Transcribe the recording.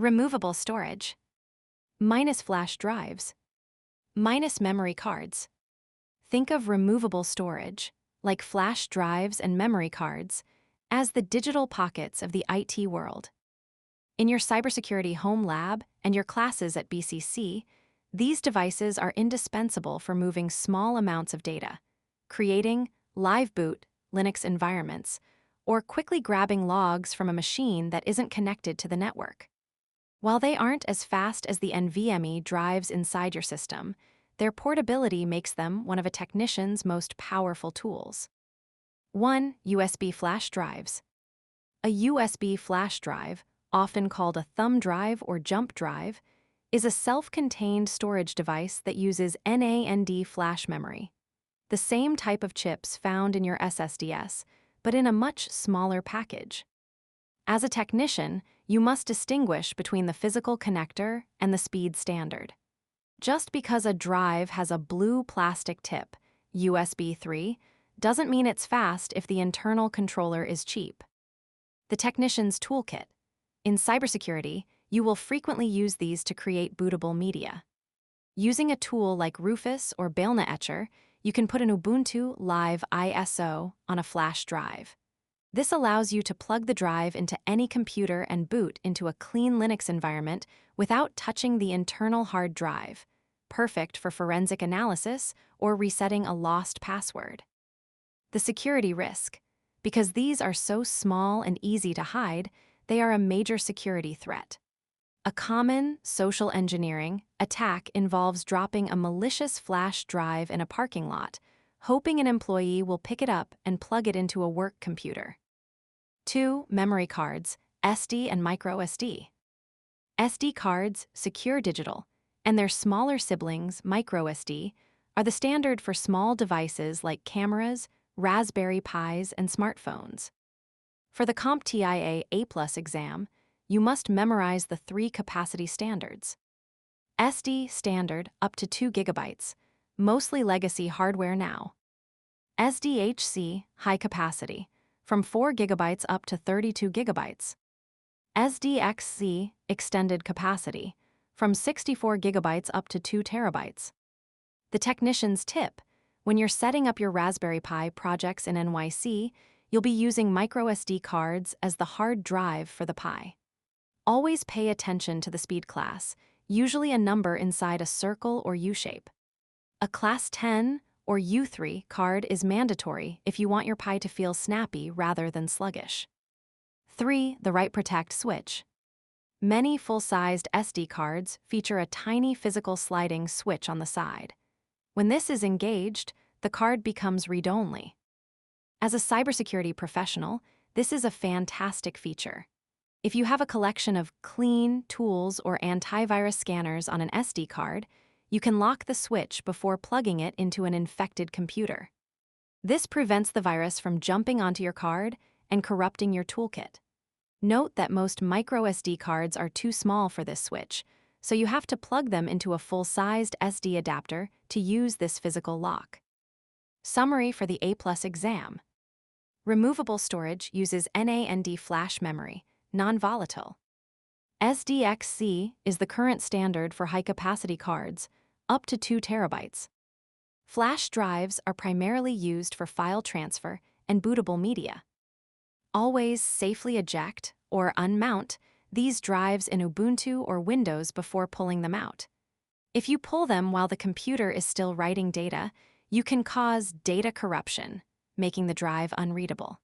Removable storage. Minus flash drives. Minus memory cards. Think of removable storage, like flash drives and memory cards, as the digital pockets of the IT world. In your cybersecurity home lab and your classes at BCC, these devices are indispensable for moving small amounts of data, creating live boot Linux environments, or quickly grabbing logs from a machine that isn't connected to the network. While they aren't as fast as the NVMe drives inside your system, their portability makes them one of a technician's most powerful tools. 1. USB flash drives. A USB flash drive, often called a thumb drive or jump drive, is a self-contained storage device that uses NAND flash memory, the same type of chips found in your SSDs, but in a much smaller package. As a technician, you must distinguish between the physical connector and the speed standard. Just because a drive has a blue plastic tip, USB 3, doesn't mean it's fast if the internal controller is cheap. The technician's toolkit. In cybersecurity, you will frequently use these to create bootable media. Using a tool like Rufus or Baelna Etcher, you can put an Ubuntu Live ISO on a flash drive. This allows you to plug the drive into any computer and boot into a clean Linux environment without touching the internal hard drive, perfect for forensic analysis or resetting a lost password. The security risk. Because these are so small and easy to hide, they are a major security threat. A common social engineering attack involves dropping a malicious flash drive in a parking lot, hoping an employee will pick it up and plug it into a work computer. 2. Memory cards, SD and microSD. SD cards, secure digital, and their smaller siblings, microSD, are the standard for small devices like cameras, Raspberry Pis, and smartphones. For the CompTIA A+ exam, you must memorize the 3 capacity standards. SD standard up to 2 GB, mostly legacy hardware now. SDHC high capacity, from 4 GB up to 32 GB. SDXC extended capacity, from 64 GB up to 2 TB. The technician's tip: when you're setting up your Raspberry Pi projects in NYC, you'll be using microSD cards as the hard drive for the Pi. Always pay attention to the speed class, usually a number inside a circle or U-shape. A Class 10 or U3 card is mandatory if you want your Pi to feel snappy rather than sluggish. 3. The Write Protect switch. Many full-sized SD cards feature a tiny physical sliding switch on the side. When this is engaged, the card becomes read-only. As a cybersecurity professional, this is a fantastic feature. If you have a collection of clean tools or antivirus scanners on an SD card, you can lock the switch before plugging it into an infected computer. This prevents the virus from jumping onto your card and corrupting your toolkit. Note that most microSD cards are too small for this switch, so you have to plug them into a full-sized SD adapter to use this physical lock. Summary for the A+ exam. Removable storage uses NAND flash memory, non-volatile. SDXC is the current standard for high-capacity cards, up to 2 TB. Flash drives are primarily used for file transfer and bootable media. Always safely eject or unmount these drives in Ubuntu or Windows before pulling them out. If you pull them while the computer is still writing data, you can cause data corruption, making the drive unreadable.